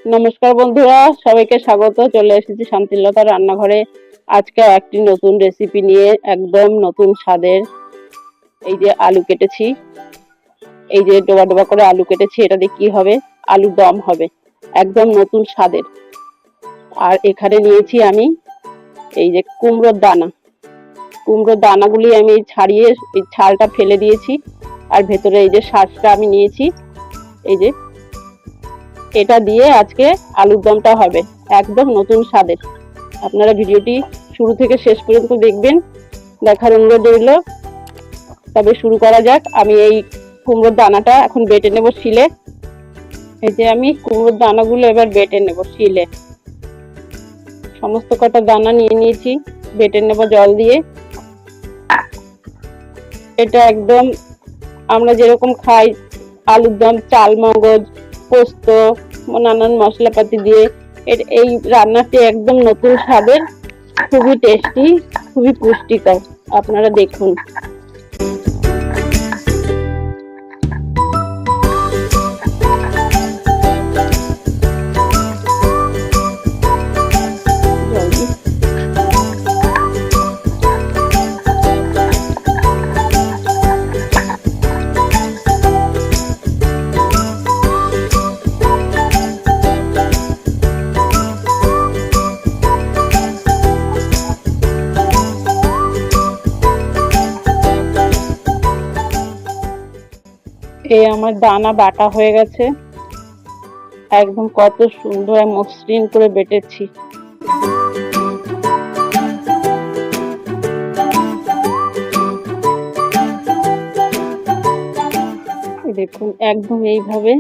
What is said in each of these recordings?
নমস্কার বন্ধুরা, সবাইকে স্বাগত। চলে এসেছি শান্তিলতার রান্নাঘরে। আজকে একটি নতুন রেসিপি নিয়ে, একদম নতুন স্বাদের। এই যে আলু কেটেছি, এই যে ডোবা ডোবা করে আলু কেটেছি, এটা দিয়ে কি হবে? আলুর দম হবে, একদম নতুন স্বাদের। আর এখানে নিয়েছি আমি এই যে কুমড়োর দানা। কুমড়োর দানাগুলি আমি ছাড়িয়ে এই ছালটা ফেলে দিয়েছি, আর ভেতরে এই যে শাঁসটা আমি নিয়েছি। এই যে এটা দিয়ে আজকে আলুর দমটা হবে, একদম নতুন স্বাদের। আপনারা ভিডিওটি শুরু থেকে শেষ পর্যন্ত দেখবেন, দেখার অনুরোধ রইল। তবে শুরু করা যাক। আমি এই কুমড়োর দানাটা এখন বেটে নেব শিলে। এই যে আমি কুমড়োর দানাগুলো এবার বেটে নেব শিলে। সমস্ত কটা দানা নিয়ে নিয়েছি, বেটে নেব জল দিয়ে। এটা একদম আমরা যেরকম খাই আলুর দম, চাল মগজ, পোস্ত, নানান মশলাপাতি দিয়ে, এই রান্নাটি একদম নতুন স্বাদের, খুবই টেস্টি, খুবই পুষ্টিকর। আপনারা দেখুন। এই আমার দানা বাটা হয়ে গেছে, একদম কত সুন্দর মসৃণ করে বেটেছি। দেখুন, একদম এইভাবে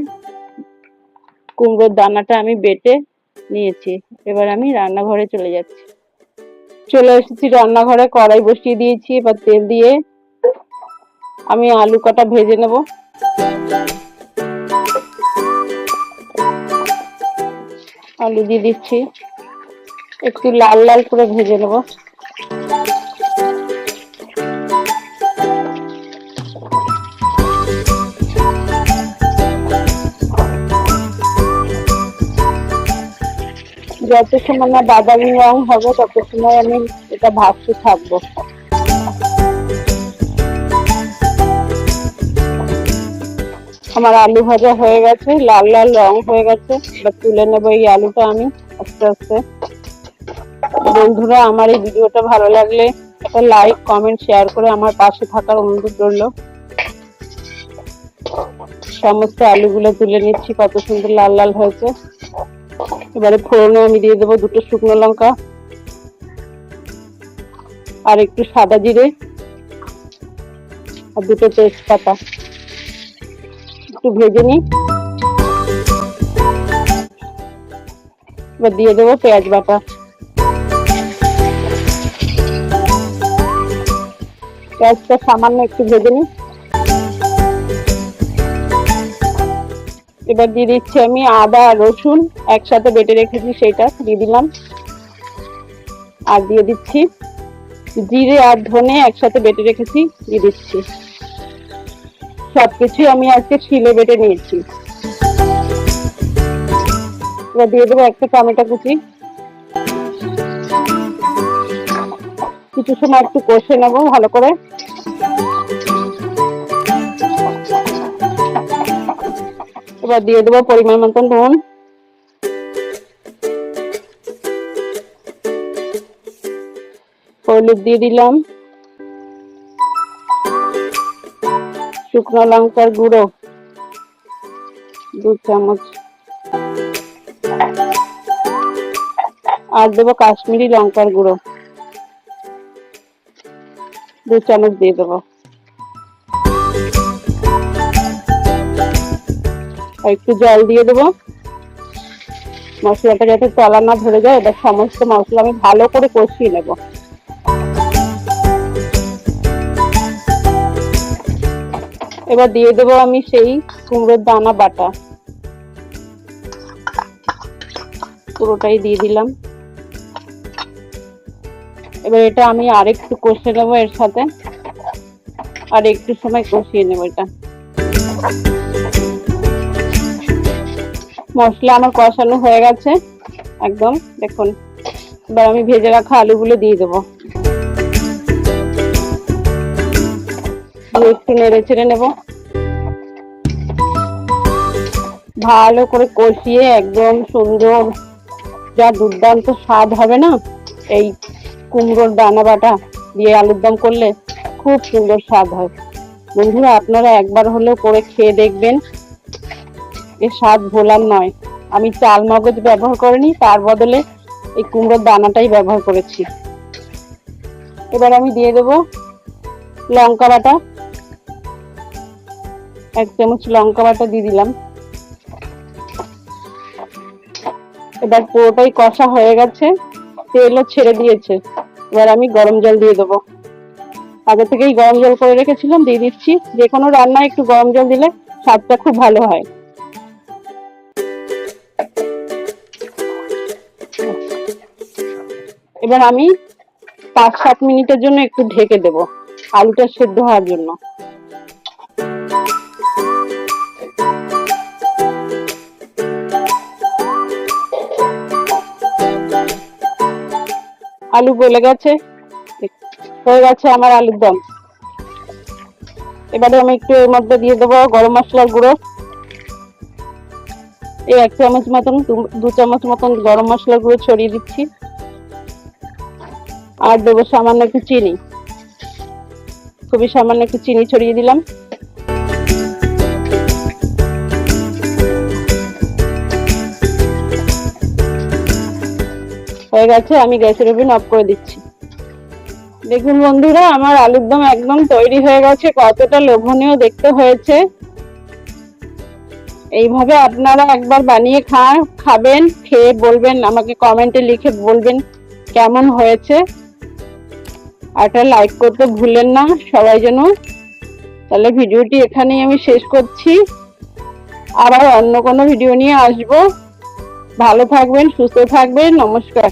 কুমড়োর দানাটা আমি বেটে নিয়েছি। এবার আমি রান্নাঘরে চলে যাচ্ছি। চলে এসেছি রান্নাঘরে, কড়াই বসিয়ে দিয়েছি। এবার তেল দিয়ে আমি আলু কটা ভেজে নেব। আলু দিয়ে দিচ্ছি, একটু লাল লাল করে ভেজে নেব। যত সময় না বাদামি রং হবে তত সময় আমি এটা ভাজতে থাকবো। আমার আলু ভাজা হয়ে গেছে, লাল লাল রং হয়ে গেছে। এবার তুলে নেবো এই আলুটা আমি আস্তে আস্তে। বন্ধুরা, আমার এই ভিডিওটা ভালো লাগলে একটা লাইক, কমেন্ট, শেয়ার করে আমার পাশে থাকার অনুরোধ রইল। সমস্ত আলুগুলো তুলে নিচ্ছি, কত সুন্দর লাল লাল হয়েছে। এবারে ফোড়নে আমি দিয়ে দেবো 2টো শুকনো লঙ্কা আর একটু সাদা জিরে আর 2টো তেজপাতা। একটু ভেজে নিই। এবার দিয়ে দেবো পেঁয়াজ বাটা। পেঁয়াজটা সামান্য একটু ভেজে নিই। এবার দিয়ে দিচ্ছি আমি আদা আর রসুন একসাথে বেটে রেখেছি, সেটা দিয়ে দিলাম। আর দিয়ে দিচ্ছি জিরে আর ধনে একসাথে বেটে রেখেছি, দিয়ে দিচ্ছি। সবকিছু আমি আজকে শিলে বেটে নিয়েছি। এবার দিয়ে দেবো একটা টমেটো কুচি। কিছু সময় একটু কষে নেবো ভালো করে। এবার দিয়ে দেবো পরিমাণ মতন নুন, হলুদ দিয়ে দিলাম, শুকনো লঙ্কার গুঁড়ো 2 চামচ, আর দেবো কাশ্মীরি লঙ্কার গুঁড়ো 2 চামচ দিয়ে দেবো। আর একটু জল দিয়ে দেবো, মশলাটা যাতে তলা না ধরে যায়। এবার সমস্ত মশলা আমি ভালো করে কষিয়ে নেব। এবার দিয়ে দেবো আমি সেই কুমড়োর দানা বাটা, পুরোটাই দিয়ে দিলাম। এবার এটা আমি আরেকটু কষে নেবো, এর সাথে আর একটু সময় কষিয়ে নেবো এটা। মশলা আমার কষানো হয়ে গেছে একদম, দেখুন। এবার আমি ভেজে রাখা আলুগুলো দিয়ে দেবো, একটু নেড়ে চেড়ে নেবো, ভালো করে কষিয়ে একদম সুন্দর, যা দুর্দান্ত স্বাদ হবে না এই কুমড়োর দানা বাটা দিয়ে আলুর দম করলে, খুব সুন্দর স্বাদ হয়। বন্ধুরা আপনারা একবার হলেও করে খেয়ে দেখবেন, এর স্বাদ ভোলার নয়। আমি চাল মগজ ব্যবহার করিনি, তার বদলে এই কুমড়োর দানাটাই ব্যবহার করেছি। এবার আমি দিয়ে দেবো লঙ্কা বাটা, 1 চামচ লঙ্কা বাটা দিয়ে দিলাম। এবার পুরোটাই কষা হয়ে গেছে, তেলও ছেড়ে দিয়েছে। এবার আমি গরম জল দিয়ে দেবো, আগে থেকেই গরম জল করে রেখেছিলাম, দিয়ে দিচ্ছি। যে কোনো রান্নায় একটু গরম জল দিলে স্বাদটা খুব ভালো হয়। এবার আমি 5-7 মিনিটের জন্য একটু ঢেকে দেব, আলুটা সেদ্ধ হওয়ার জন্য। আলু গলে গেছে, হয়ে গেছে আমার আলুর দম। এবারে আমি একটু এর মধ্যে দিয়ে দেবো গরম মশলার গুঁড়ো, এই 1 চামচ মতন, 2 চামচ মতন গরম মশলার গুঁড়ো ছড়িয়ে দিচ্ছি। আর দেবো সামান্য একটু চিনি, খুবই সামান্য একটু চিনি ছড়িয়ে দিলাম। হয়ে গেছে, আমি গ্যাসের ওভেন অফ করে দিচ্ছি। দেখুন বন্ধুরা, আমার আলুর দম একদম তৈরি হয়ে গেছে, কতটা লোভনীয় দেখতে হয়েছে। এইভাবে আপনারা একবার বানিয়ে খাবেন, খেয়ে বলবেন, আমাকে কমেন্টে লিখে বলবেন কেমন হয়েছে। আর একটা লাইক করতে ভুলেন না সবাই যেন। তাহলে ভিডিওটি এখানেই আমি শেষ করছি, আবার অন্য কোনো ভিডিও নিয়ে আসবো। ভালো থাকবেন, সুস্থ থাকবেন, নমস্কার।